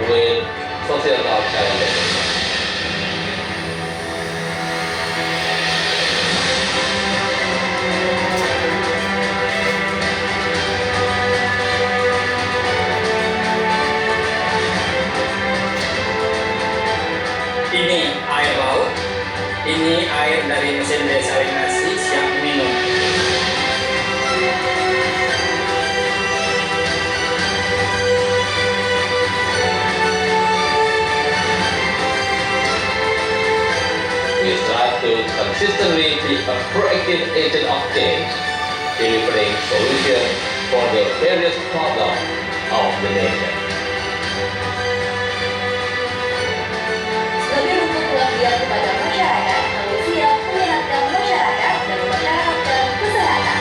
with societal challenges. Ini air laut, ini air dari mesin desalinasi siap minum. We strive to consistently be a proactive agent of change, delivering solutions for the various problems of the nation. Sebagai bentuk pengabdian kepada masyarakat, kami siap menyehatkan masyarakat dan memasyarakatkan kesehatan.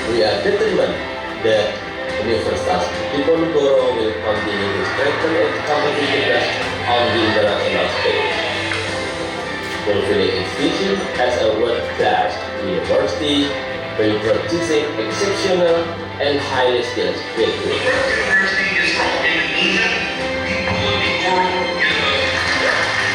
We are determined that Universitas Diponegoro will continue to strengthen its competitiveness on the international stage, fulfilling its vision as a world-class university by producing exceptional and highly skilled graduates.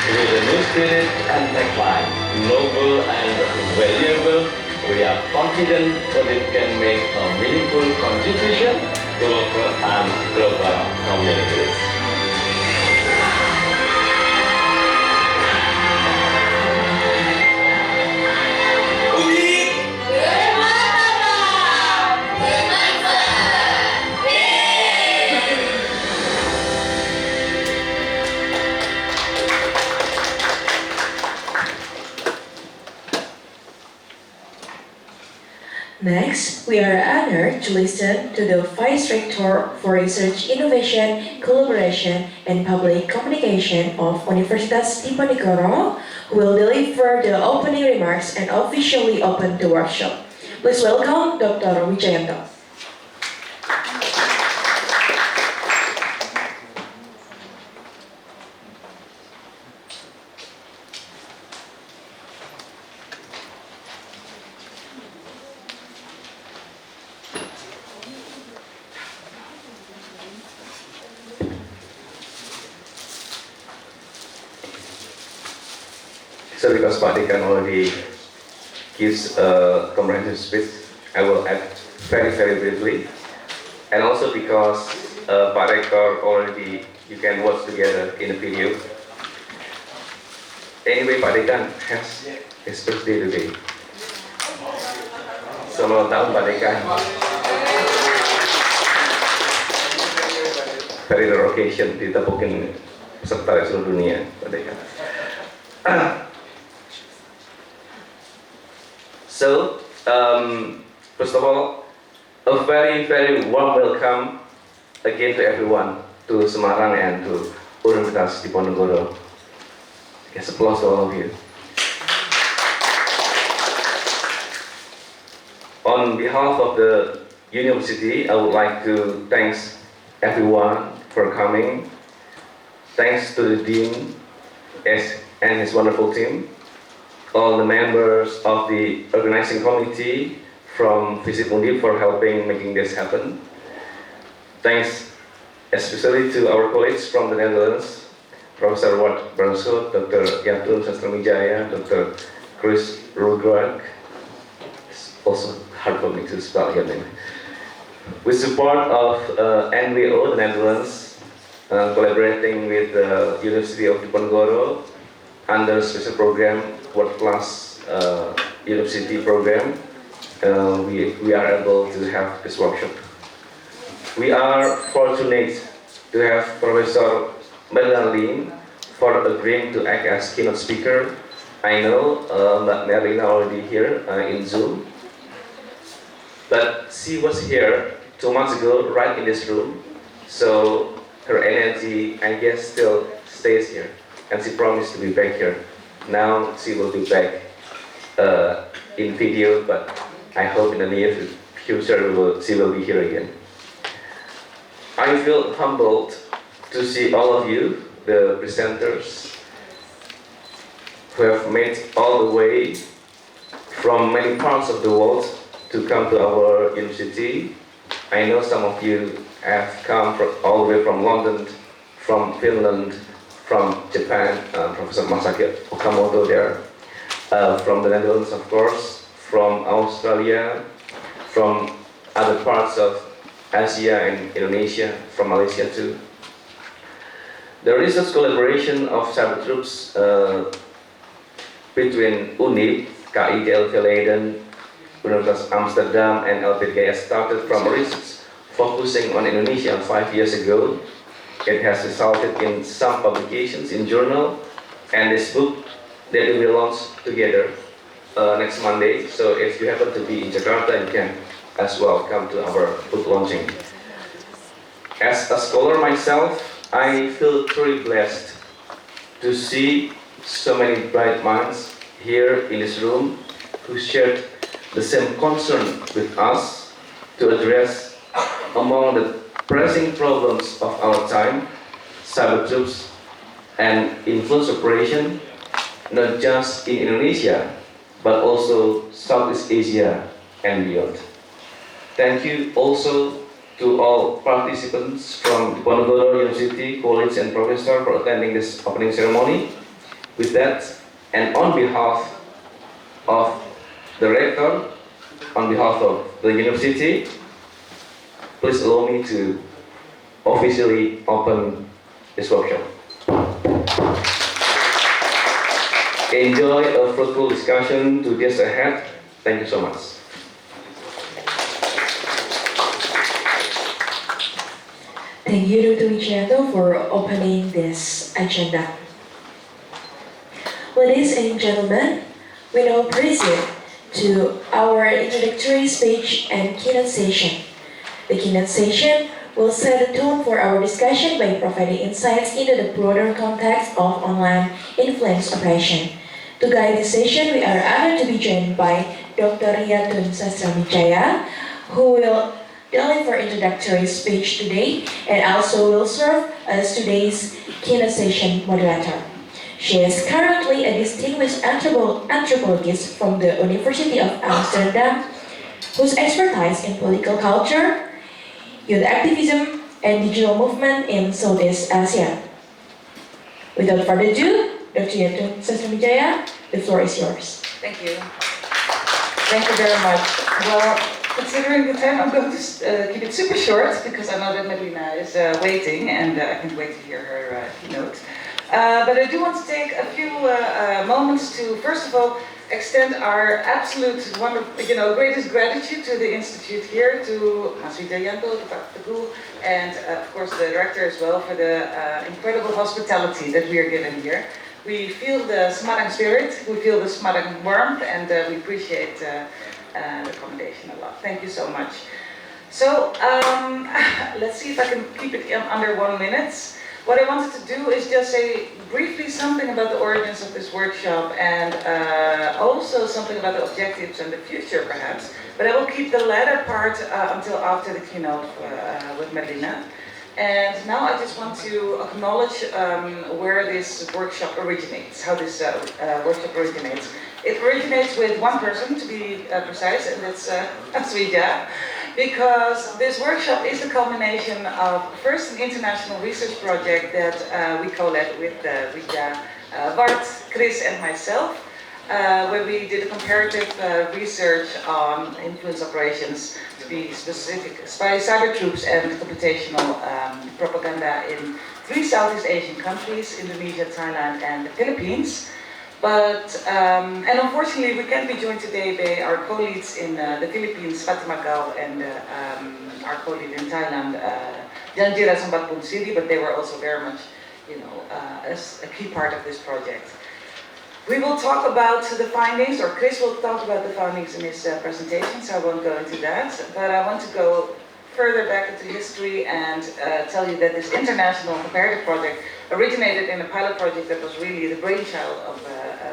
With a new spirit and tagline, noble and valuable, we are confident that it can make a meaningful contribution to local and global communities. Next, we are honored to listen to the Vice Rector for Research, Innovation, Collaboration, and Public Communication of Universitas Diponegoro, who will deliver the opening remarks and officially open the workshop. Please welcome Dr. Wijayanto. So because Pak Dekan already gives a comprehensive speech, I will add very briefly. And also because Pak Rektor already, you can watch together in the video. Anyway, Pak Dekan has his birthday today. Selamat tahun Pak Dekan. Very rare occasion, ditepukin peserta dari seluruh dunia, Pak Dekan. So, first of all, a very warm welcome again to everyone, to Semarang and to Universitas Diponegoro. Yes, applause to all of you. On behalf of the university, I would like to thank everyone for coming. Thanks to the Dean and his wonderful team. All the members of the organizing committee from Fisip Undip for helping making this happen. Thanks especially to our colleagues from the Netherlands, Professor Wat Branso, Dr. Yatun Sastramijaya, Dr. Chris Rudrak. It's also hard for me to spell your name. With support of NWO, the Netherlands, collaborating with the University of Diponegoro under special program World Class University program, we are able to have this workshop. We are fortunate to have Professor Melanie for agreeing to act as keynote speaker. I know that Merlina already here in Zoom, but she was here 2 months ago, right in this room. So her energy, I guess, still stays here, and she promised to be back here. Now she will be back in video, but I hope in the near future she will be here again. I feel humbled to see all of you, the presenters, who have made all the way from many parts of the world to come to our university. I know some of you have come all the way from London, from Finland, from Japan, Professor Masaki Okamoto there, from the Netherlands, of course, from Australia, from other parts of Asia and Indonesia, from Malaysia too. The research collaboration of cyber troops between Undip, Kitlv Leiden, Universitas Amsterdam and LPGS started from research focusing on Indonesia 5 years ago. It has resulted in some publications in journal and this book that we will launch together next Monday. So if you happen to be in Jakarta, you can as well come to our book launching. As a scholar myself, I feel truly blessed to see so many bright minds here in this room who shared the same concern with us to address among the pressing problems of our time, cyber troops and influence operation, not just in Indonesia, but also Southeast Asia and beyond. Thank you also to all participants from Diponegoro University, colleagues and professors for attending this opening ceremony. With that, and on behalf of the rector, on behalf of the university, please allow me to officially open this workshop. Enjoy a fruitful discussion to days ahead. Thank you so much. Thank you, Dr. Wijayanto, for opening this agenda. Ladies and gentlemen, we now proceed to our introductory speech and keynote session. The keynote session will set the tone for our discussion by providing insights into the broader context of online influence operation. To guide this session, we are honored to be joined by Dr. Yatun Sastramijaya, who will deliver introductory speech today and also will serve as today's keynote session moderator. She is currently a distinguished anthropologist from the University of Amsterdam, whose expertise in political culture, youth activism, and digital movement in Southeast Asia. Without further ado, Dr. Yatun Sastramijaya, the floor is yours. Thank you. Thank you very much. Well, considering the time, I'm going to keep it super short because I know that Medina is waiting and I can't wait to hear her keynote. But I do want to take a few moments to, first of all, extend our absolute greatest gratitude to the Institute here, to Mas Wijayanto, to Pak Teguh, and of course the director as well for the incredible hospitality that we are given here. We feel the Semarang spirit, we feel the Semarang warmth, and we appreciate the accommodation a lot. Thank you so much. So, let's see if I can keep it under 1 minute. What I wanted to do is just say briefly something about the origins of this workshop and also something about the objectives and the future perhaps, but I will keep the latter part until after the keynote with Medina. And now I just want to acknowledge where this workshop originates, how this workshop originates. It originates with one person, to be precise, and that's Swija, because this workshop is the culmination of first an international research project that we co-led with Wija, Bart, Chris and myself, where we did a comparative research on influence operations, to be specific, by cyber troops and computational propaganda in 3 Southeast Asian countries, Indonesia, Thailand and the Philippines. But, and unfortunately we can't be joined today by our co-leads in the Philippines, Fatima Gao, and our co-lead in Thailand, Janjira Sambatpunsiri, but they were also very much, as a key part of this project. We will talk about the findings, or Chris will talk about the findings in his presentation, so I won't go into that. But I want to go further back into history and tell you that this international comparative project originated in a pilot project that was really the brainchild of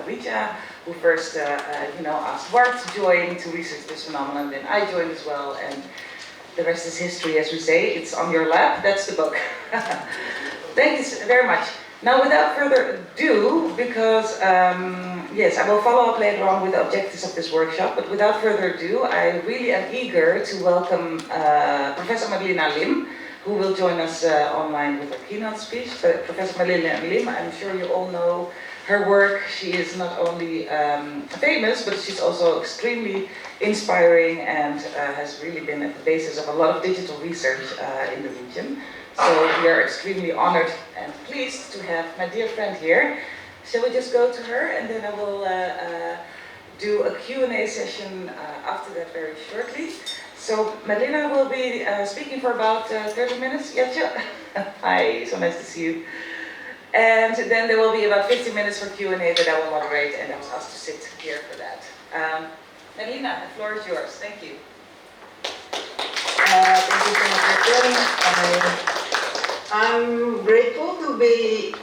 Rita, who first asked Bart to join to research this phenomenon. Then I joined as well, and the rest is history, as we say. It's on your lap. That's the book. Thank you very much. Now, without further ado, because yes, I will follow up later on with the objectives of this workshop, but without further ado, I really am eager to welcome Professor Madeleine Lim, who will join us online with her keynote speech. Professor Madeleine Lim, I'm sure you all know her work. She is not only famous, but she's also extremely inspiring and has really been at the basis of a lot of digital research in the region. So we are extremely honored and pleased to have my dear friend here. Shall we just go to her, and then I will do a Q&A session after that very shortly. So Madeleine will be speaking for about 30 minutes. Jatje. Hi, so nice to see you. And then there will be about 50 minutes for Q&A that I will moderate, and I was asked to sit here for that. Madeleine, the floor is yours. Thank you. Thank you so much, Jatje. I'm grateful to be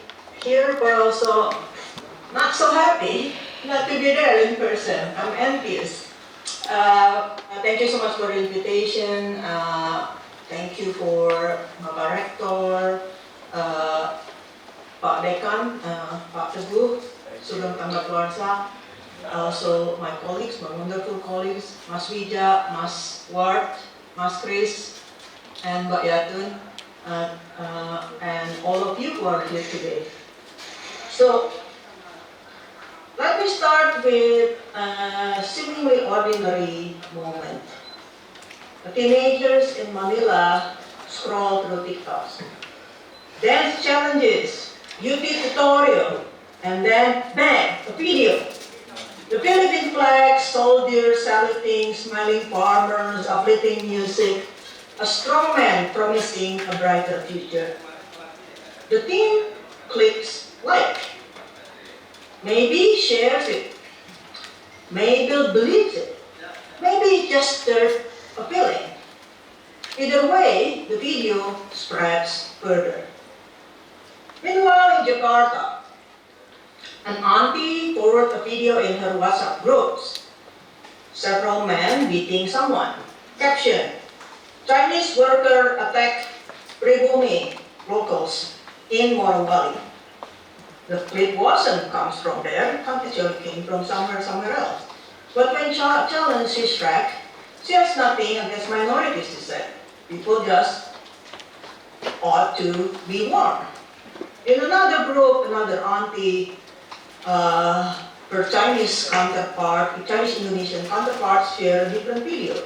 here, but also not so happy not to be there in person. I'm envious. Thank you so much for the invitation. Thank you for Bapak Rektor, Pak Dekan, Pak Teguh, Sugeng Tangga Keluarsa, also my colleagues, my wonderful colleagues, Mas Wija, Mas Ward, Mas Chris, and Mbak Yatun, and all of you who are here today. So, let me start with a seemingly ordinary moment. The teenagers in Manila scroll through TikToks. Dance challenges, YouTube tutorial, and then bang, a video. The Philippine flag, soldiers saluting, smiling farmers, uplifting music, a strong man promising a brighter future. The teen clicks like. Maybe shares it. Maybe believes it. Maybe just appealing. Either way, the video spreads further. Meanwhile, in Jakarta, an auntie forwarded a video in her WhatsApp groups. Several men beating someone. Caption: Chinese worker attacked Pribumi locals in Morong Valley. The clip comes from there, it actually came from somewhere else. But when challenged his track, she has nothing against minorities, she said. People just ought to be warned. In another group, another auntie, her Chinese Indonesian counterparts share a different video.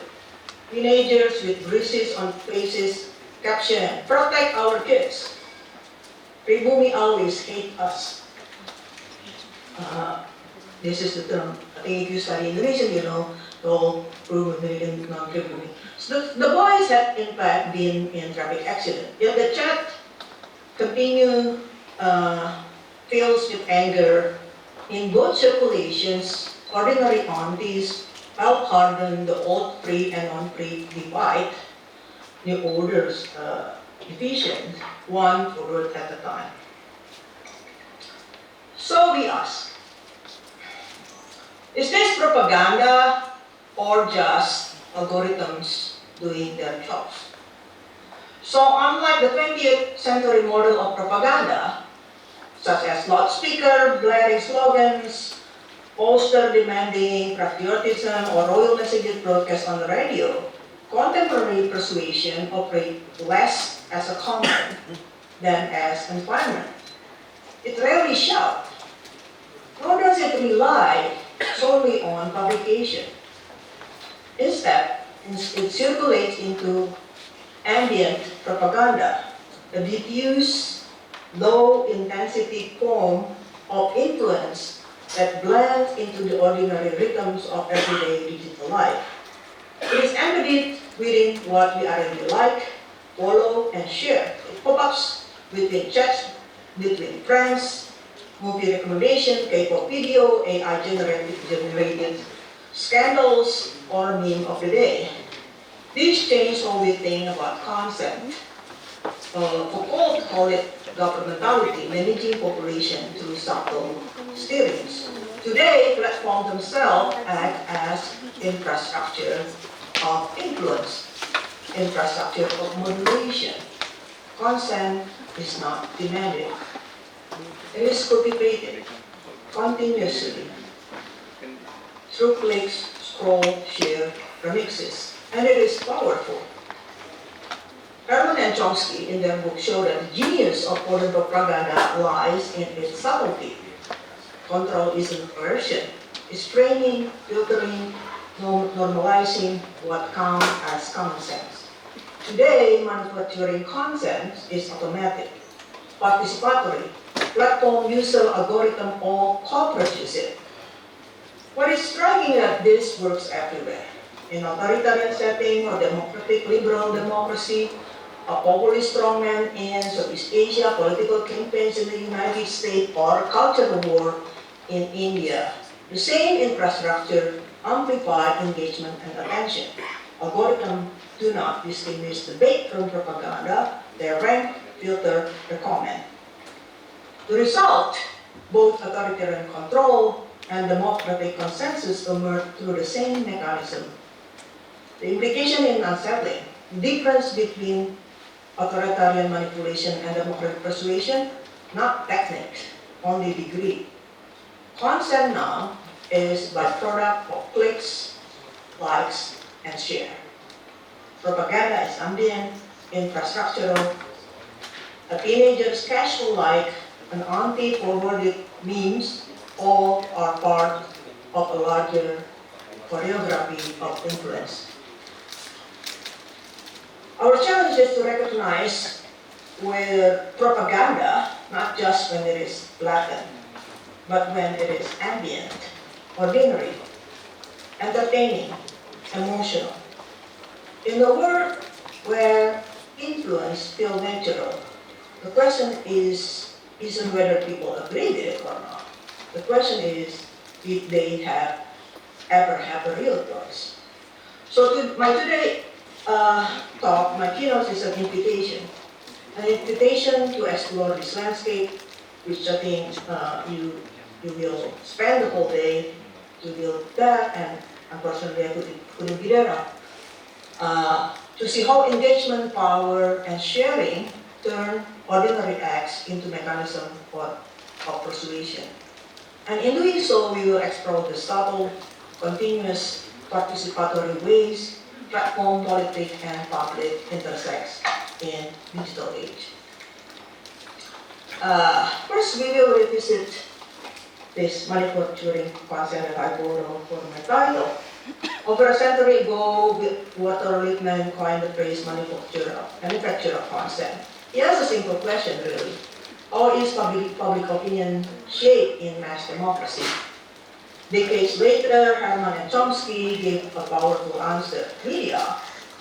Teenagers with bruises on faces, caption, protect our kids. Pribumi always hate us. This is the term. I think if you study Indonesian, you know, the whole Pribumi, non-Pribumi. So the boys had in fact been in traffic accident. Yet the chat continue fills with anger. In both circulations, ordinary aunties help harden the old free and non-free divide. New orders division, one forward at a time. So we ask, is this propaganda or just algorithms doing their jobs? So unlike the 20th century model of propaganda, such as loudspeaker blaring slogans, poster demanding patriotism, or royal messages broadcast on the radio, contemporary persuasion operates less as a command than as environment. It rarely shouts, nor does it rely solely on publication. Instead, it circulates into ambient propaganda, a diffuse, low-intensity form of influence that blends into the ordinary rhythms of everyday digital life. It is embedded within what we already like, follow, and share. It pop-ups between chats, between friends, movie recommendation, K-pop video, AI-generated scandals, or meme of the day. This changed how we think about consent. Foucault called it governmentality, managing population through subtle steerings. Today, platforms themselves act as infrastructure of influence, infrastructure of moderation. Consent is not demanded. It is cultivated continuously through clicks, scroll, share, remixes, and it is powerful. Herman and Chomsky in their book show that the genius of modern propaganda lies in its subtlety. Control isn't coercion, it's framing, filtering, normalizing what counts as common sense. Today, manufacturing consent is automatic, participatory. Platform, user, algorithm all co-produce it. What is striking that this works everywhere. In authoritarian setting or democratic liberal democracy, a populist strongman in Southeast Asia, political campaigns in the United States, or cultural war in India. The same infrastructure amplified engagement and attention. Algorithms do not distinguish debate from propaganda, they rank, filter, recommend. The result, both authoritarian control and democratic consensus emerge through the same mechanism. The implication is unsettling. The difference between authoritarian manipulation and democratic persuasion, not techniques, only degree. Consent now is byproduct of clicks, likes, and share. Propaganda is ambient, infrastructural. A teenager's casual like, an auntie forwarded memes, all are part of a larger choreography of influence. Our challenge is to recognize where propaganda, not just when it is blatant, but when it is ambient, ordinary, entertaining, emotional. In a world where influence feels natural, the question isn't whether people agree with it or not. The question is if they ever have a real choice. So my today talk, my keynote is an invitation to explore this landscape, which I think you will spend the whole day to build that, and unfortunately I couldn't be there. To see how engagement, power, and sharing turn ordinary acts into mechanisms of persuasion. And in doing so, we will explore the subtle, continuous, participatory ways platform, politics, and public intersects in digital age. First, we will revisit this manufacturing concept that I borrowed for my title. Over a century ago, Walter Lippmann coined the phrase manufacture of consent. He has a simple question, really. How is public opinion shaped in mass democracy? Decades later, Herman and Chomsky gave a powerful answer. Media,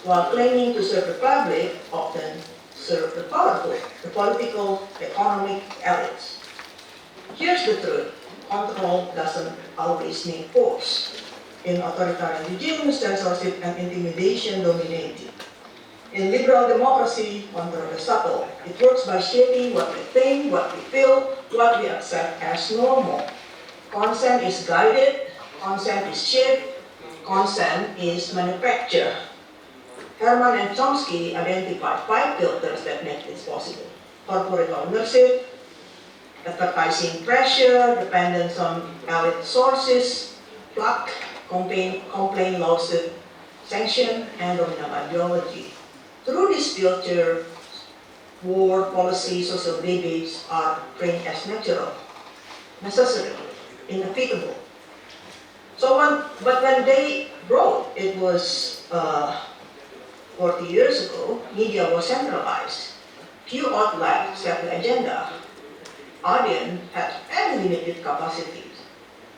while claiming to serve the public, often serve the powerful, the political, economic elites. Here's the truth. Control doesn't always mean force. In authoritarian regimes, censorship and intimidation dominate. In liberal democracy, control is subtle. It works by shaping what we think, what we feel, what we accept as normal. Consent is guided, consent is shaped, consent is manufactured. Herman and Chomsky identified 5 filters that make this possible. Corporate ownership, advertising pressure, dependence on elite sources, pluck, complaint lawsuit, sanction, and dominant ideology. Through this filter, war, policy, social debates are framed as natural, necessary, inevitable. But when they wrote, it was 40 years ago, media was centralized. Few outlets set the agenda. Audience had very limited capacity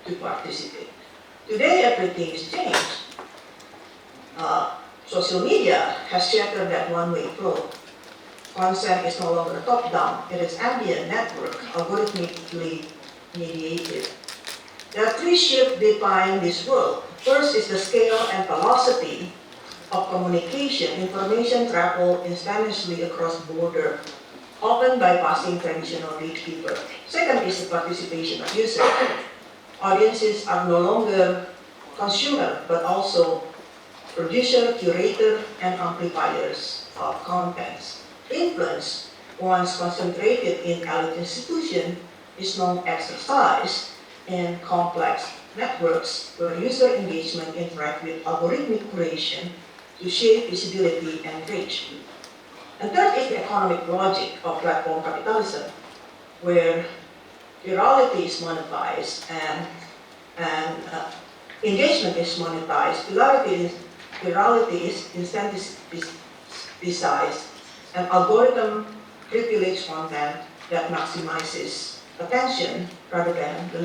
to participate. Today, everything is changed. Social media has shattered that one-way flow. Consent is no longer top-down, it is ambient network, algorithmically mediated. There are 3 shifts define this world. First is the scale and velocity of communication, information travel instantaneously across border, often bypassing traditional gatekeeper. Second is the participation of users. Audiences are no longer consumer, but also producer, curator, and amplifiers of contents. Influence, once concentrated in elite institution, is now exercised in complex networks where user engagement interact with algorithmic curation to shape visibility and reach. And third is the economic logic of platform capitalism, where virality is monetized and engagement is monetized, virality is incentivized, and algorithm privilege content that maximizes attention rather than the